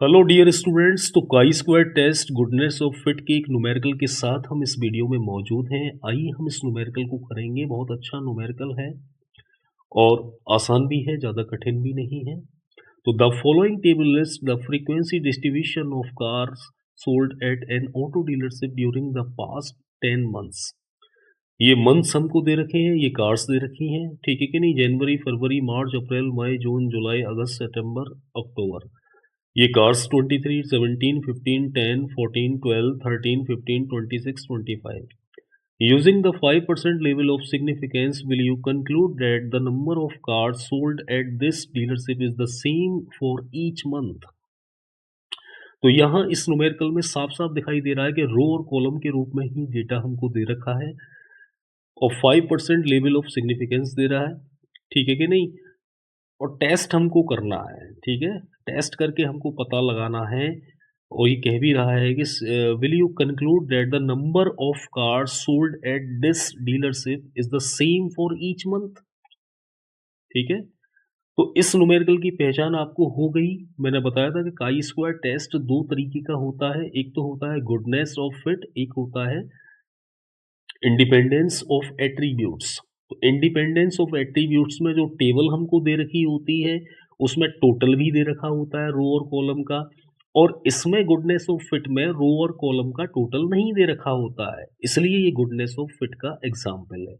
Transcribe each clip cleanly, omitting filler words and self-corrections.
Hello dear students. तो chi square test goodness of fit के एक न्यूमेरिकल के साथ हम इस वीडियो में मौजूद हैं। आइए हम इस न्यूमेरिकल को करेंगे। बहुत अच्छा न्यूमेरिकल है और आसान भी है, ज़्यादा कठिन भी नहीं है। तो the following table list the frequency distribution of cars sold eight N auto dealership during the past 10 months. ये मंथ्स हमको दे रखे हैं, ये कार्स दे रखी हैं, ठीक है कि नहीं। जनवरी, फरवरी, मार्च, अप्रैल, मई, जून, जुलाई, अगस्त, सितंबर, अक्टूबर। ये cars 23, 17, 15, 10, 14, 12, 13, 15, 26, 25. Using the 5% level of significance, will you conclude that the number of cars sold at this dealership is the same for each month? तो यहाँ इस न्यूमेरिकल में साफ साफ दिखाई दे रहा है कि रो और कॉलम के रूप में ही डेटा हमको दे रखा है और 5% लेवल ऑफ सिग्निफिकेंस दे रहा है, ठीक है कि नहीं। और टेस्ट हमको करना है, ठीक है। टेस्ट करके हमको पता लगाना है और ये कह भी रहा है कि will you conclude that the number of cars sold at this dealership is the same for each month, ठीक है। तो इस न्यूमेरिकल की पहचान आपको हो गई। मैंने बताया था कि काई स्क्वायर टेस्ट दो तरीके का होता है, एक तो होता है गुडनेस ऑफ फिट, एक होता है इंडिपेंडेंस ऑफ एट्रीब्यूट्स। तो इंडिपेंडेंस ऑफ एट्रीब्यूट्स में जो टेबल हमको दे रखी होती है उसमें टोटल भी दे रखा होता है रो और कॉलम का, और इसमें गुडनेस ऑफ फिट में रो और कॉलम का टोटल नहीं दे रखा होता है, इसलिए ये गुडनेस ऑफ फिट का एग्जाम्पल है।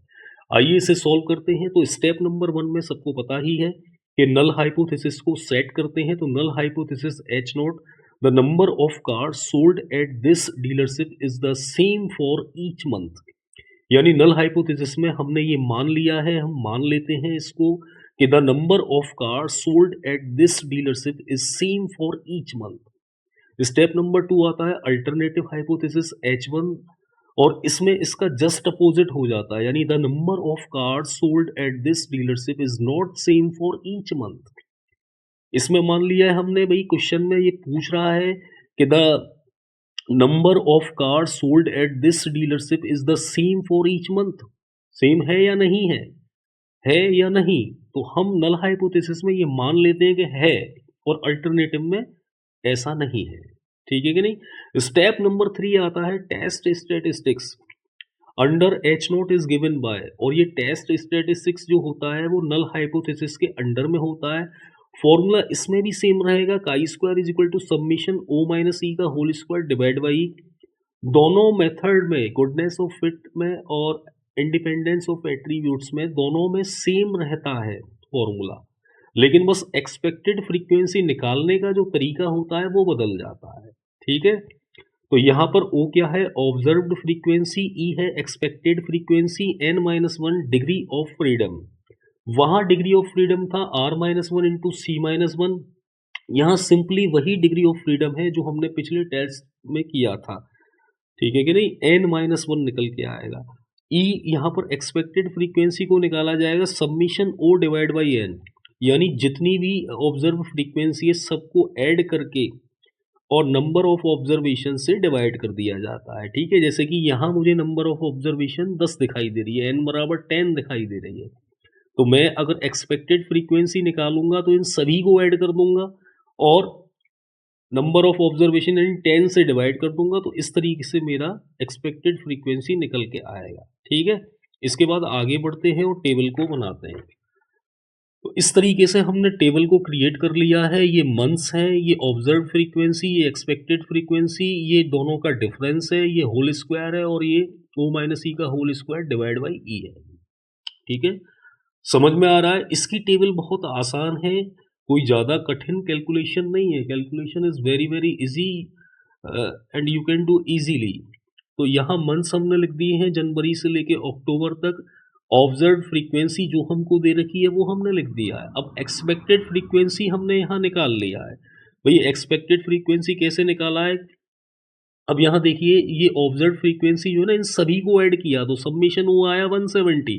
आइए इसे सॉल्व करते हैं। तो स्टेप नंबर 1 में सबको पता ही है कि नल हाइपोथेसिस को सेट करते हैं। तो null hypothesis H naught the number of cars sold at this dealership is the same for each month. यानी नल हाइपोथेसिस में हमने ये मान लिया है, हम मान लेते हैं इसको कि the number of cars sold at this dealership is same for each month. Step number 2 आता है अल्टरनेटिव हाइपोथेसिस H1 और इसमें इसका जस्ट अपोजिट हो जाता है, यानी the number of cars sold at this dealership is not same for each month. इसमें मान लिया है हमने, भाई क्वेश्चन में ये पूछ रहा है कि the number of car sold at this dealership is the same for each month. Same है या नहीं है या नहीं। तो हम नल हाइपोथेसिस में ये मान लेते हैं कि है और अल्टरनेटिव में ऐसा नहीं है, ठीक है कि नहीं। स्टेप नंबर 3 आता है test statistics under H naught is given by, और ये टेस्ट स्टेटिस्टिक्स जो होता है वो नल हाइपोथेसिस के अंडर में होता है। फॉर्मूला इसमें भी सेम रहेगा, chi square is equal to summation O minus E का होल स्क्वायर डिवाइड बाई। दोनों मेथड में, गुडनेस ऑफ फिट में और इंडिपेंडेंस ऑफ एट्रीब्यूट्स में, दोनों में सेम रहता है फॉर्मूला, लेकिन बस एक्सपेक्टेड फ्रीक्वेंसी निकालने का जो तरीका होता है वो बदल जाता है, ठीक है। तो यहाँ पर O क्या है, ऑब्जर्व्ड फ्रीक्वेंसी, E है expected frequency, n-1 degree of freedom. वहाँ डिग्री ऑफ फ्रीडम था r-1 इंटू c-1। यहाँ सिंपली वही डिग्री ऑफ फ्रीडम है जो हमने पिछले टेस्ट में किया था, ठीक है कि नहीं। n-1 निकल के आएगा। E यहाँ पर एक्सपेक्टेड फ्रीक्वेंसी को निकाला जाएगा submission O divide by n, यानी जितनी भी ऑब्जर्व फ्रीक्वेंसी है सबको ऐड करके और नंबर ऑफ ऑब्जर्वेशन से डिवाइड कर दिया जाता है, ठीक है। जैसे कि यहाँ मुझे नंबर ऑफ ऑब्जर्वेशन 10 दिखाई दे रही है, n बराबर 10 दिखाई दे रही है। तो मैं अगर एक्सपेक्टेड फ्रीक्वेंसी निकालूंगा तो इन सभी को ऐड कर दूंगा और नंबर ऑफ ऑब्जर्वेशन इन 10 से डिवाइड कर दूंगा, तो इस तरीके से मेरा एक्सपेक्टेड फ्रीक्वेंसी निकल के आएगा, ठीक है। इसके बाद आगे बढ़ते हैं और टेबल को बनाते हैं। तो इस तरीके से हमने टेबल को क्रिएट कर लिया है। ये मंथ्स हैं, ये ऑब्जर्व फ्रीक्वेंसी, ये एक्सपेक्टेड फ्रीक्वेंसी, ये दोनों का डिफरेंस है, ये होल स्क्वायर है और ये ओ माइनस ई का whole square divide by E है, ठीक है। समझ में आ रहा है। इसकी टेबल बहुत आसान है, कोई ज़्यादा कठिन कैलकुलेशन नहीं है। Calculation is very very easy and you can do easily. तो यहाँ मंथ्स हमने लिख दिए हैं जनवरी से लेके अक्टूबर तक। ऑब्जर्व फ्रीक्वेंसी जो हमको दे रखी है वो हमने लिख दिया है। अब एक्सपेक्टेड फ्रीक्वेंसी हमने यहाँ निकाल लिया है। भाई एक्सपेक्टेड फ्रीक्वेंसी कैसे निकाला है, अब यहाँ देखिए ये ऑब्जर्व फ्रीक्वेंसी जो है ना, इन सभी को ऐड किया तो सबमिशन वो आया 170,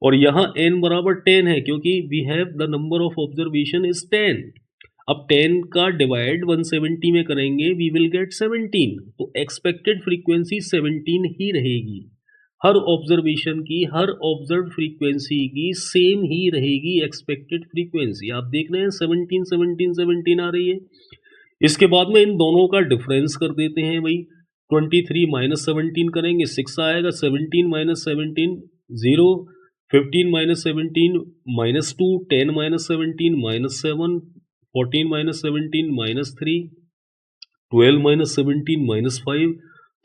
और यहाँ n बराबर 10 है क्योंकि we have the number of observation is 10। अब 10 का डिवाइड 170 में करेंगे वी विल गेट 17, तो एक्सपेक्टेड फ्रीक्वेंसी 17 ही रहेगी। हर ऑब्जर्वेशन की, हर ऑब्जर्व फ्रीक्वेंसी की सेम ही रहेगी एक्सपेक्टेड फ्रीक्वेंसी। आप देख रहे हैं 17 17 17 आ रही है। इसके बाद में इन दोनों का डिफरेंस कर देते हैं भाई, 23 माइनस 17 करेंगे 6 आएगा, 17 minus 17 0, 15 minus 17 -2, 10 minus 17 -7, 14 minus 17 -3, 12 minus 17 -5,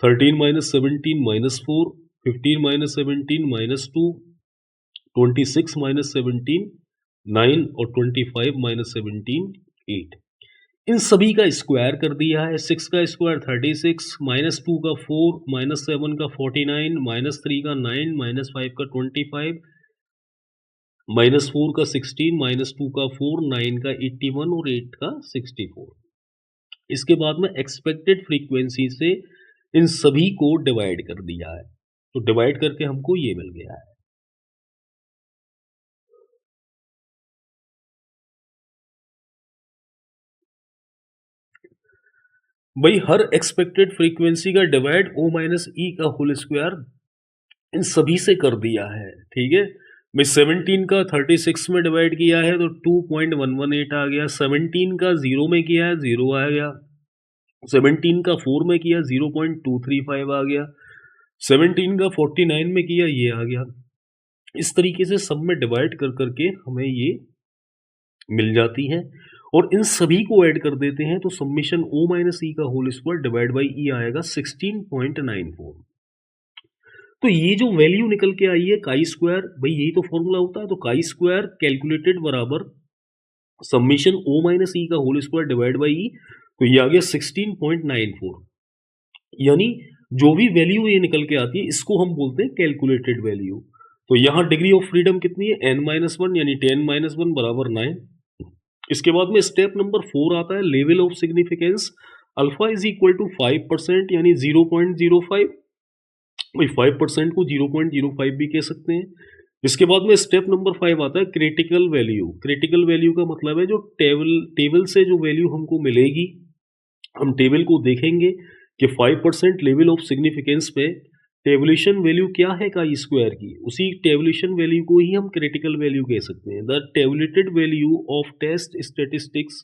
13 minus 17 -4, 15 minus 17 -2, 26 minus 17 9 और 25 माइनस 17 8। इन सभी का स्क्वायर कर दिया है। 6 का स्क्वायर 36, -2 का 4, -7 का 49, -3 का 9, -5 का 25, -4 का 16, -2 का 4, 9 का 81 और 8 का 64। इसके बाद में एक्सपेक्टेड फ्रीक्वेंसी से इन सभी को डिवाइड कर दिया है, तो डिवाइड करके हमको ये मिल गया है। भाई हर एक्सपेक्टेड फ्रीक्वेंसी का डिवाइड O माइनस ई का होल स्क्वायर इन सभी से कर दिया है, ठीक है। मैं 17 का 36 में डिवाइड किया है तो 2.118 आ गया, 17 का 0 में किया है 0 आ गया, 17 का 4 में किया 0.235 आ गया, 17 का 49 में किया ये आ गया। इस तरीके से सब में डिवाइड कर करके हमें ये मिल जाती है और इन सभी को ऐड कर देते हैं तो समीशन O माइनस ई का whole square divide by E आएगा 16.94। तो ये जो वैल्यू निकल के आई है काई स्क्वायर, भाई यही तो फॉर्मूला होता है, तो काई स्क्वायर कैलकुलेटेड बराबर समीशन O माइनस ई का whole square divide by E, तो ये आ गया 16.94। यानी जो भी वैल्यू ये निकल के आती है इसको हम बोलते हैं कैलकुलेटेड वैल्यू। तो यहाँ डिग्री ऑफ फ्रीडम कितनी है n-1 यानी 10-1 बराबर 9। इसके बाद में स्टेप नंबर 4 आता है level of significance, alpha is equal to 5% यानी 0.05। भाई 5% को 0.05 भी कह सकते हैं। इसके बाद में स्टेप नंबर 5 आता है क्रिटिकल वैल्यू। क्रिटिकल वैल्यू का मतलब है जो टेबल से जो वैल्यू हमको मिलेगी, हम टेबल को देखेंगे कि 5% लेवल ऑफ सिग्निफिकेंस पे टेबुलेशन वैल्यू क्या है का स्क्वायर की, उसी टेबुलेशन वैल्यू को ही हम क्रिटिकल वैल्यू कह सकते हैं। The tabulated value of test statistics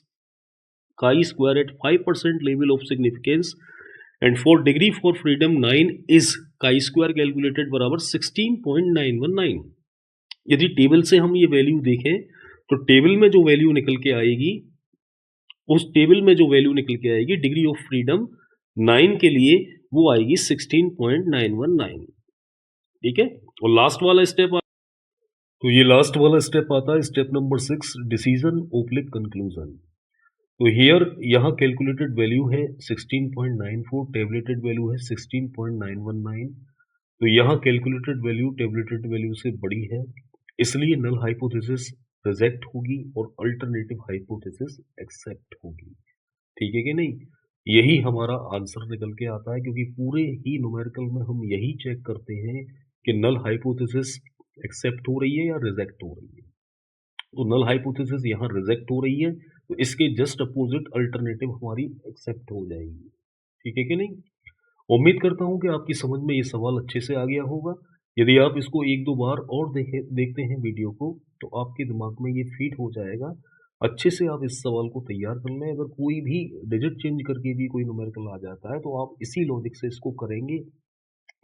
chi square at 5% level of significance and for degree for freedom 9 is chi square calculated बराबर 16.919। यदि टेबल से हम ये वैल्यू देखें तो टेबल में जो वैल्यू निकल के आएगी, उस टेबल में जो वैल्यू निकल के आएगी डिग्री ऑफ फ्रीडम 9 के लिए वो आएगी 16.919, ठीक है। और लास्ट वाला स्टेप तो ये लास्ट वाला स्टेप आता है step number 6 decision oblique conclusion. तो हियर यहाँ कैलकुलेटेड वैल्यू है 16.94, टेबलेटेड वैल्यू है 16.919। तो यहाँ कैलकुलेटेड वैल्यू टेबलेटेड वैल्यू से बड़ी है, इसलिए नल हाइपोथेसिस रिजेक्ट होगी और अल्टरनेटिव हाइपोथेसिस एक्सेप्ट होगी, ठीक है कि नहीं। यही हमारा आंसर निकल के आता है, क्योंकि पूरे ही न्यूमेरिकल में हम यही चेक करते हैं कि नल हाइपोथेसिस एक्सेप्ट हो रही है या रिजेक्ट हो रही है। तो नल हाइपोथेसिस यहाँ रिजेक्ट हो रही है तो इसके जस्ट अपोजिट अल्टरनेटिव हमारी एक्सेप्ट हो जाएगी, ठीक है कि नहीं। उम्मीद करता हूँ कि आपकी समझ में ये सवाल अच्छे से आ गया होगा। यदि आप इसको एक दो बार और देखते हैं वीडियो को तो आपके दिमाग में ये फिट हो जाएगा। अच्छे से आप इस सवाल को तैयार कर लें। अगर कोई भी डिजिट चेंज करके भी कोई न्यूमेरिकल आ जाता है तो आप इसी लॉजिक से इसको करेंगे।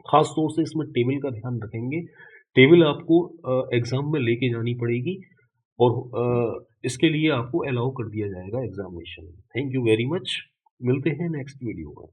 खास तौर से इसमें टेबल का ध्यान रखेंगे। टेबल आपको एग्ज़ाम में लेके जानी पड़ेगी और इसके लिए आपको अलाउ कर दिया जाएगा एग्जामिनेशन में। Thank you very much. मिलते हैं नेक्स्ट वीडियो में।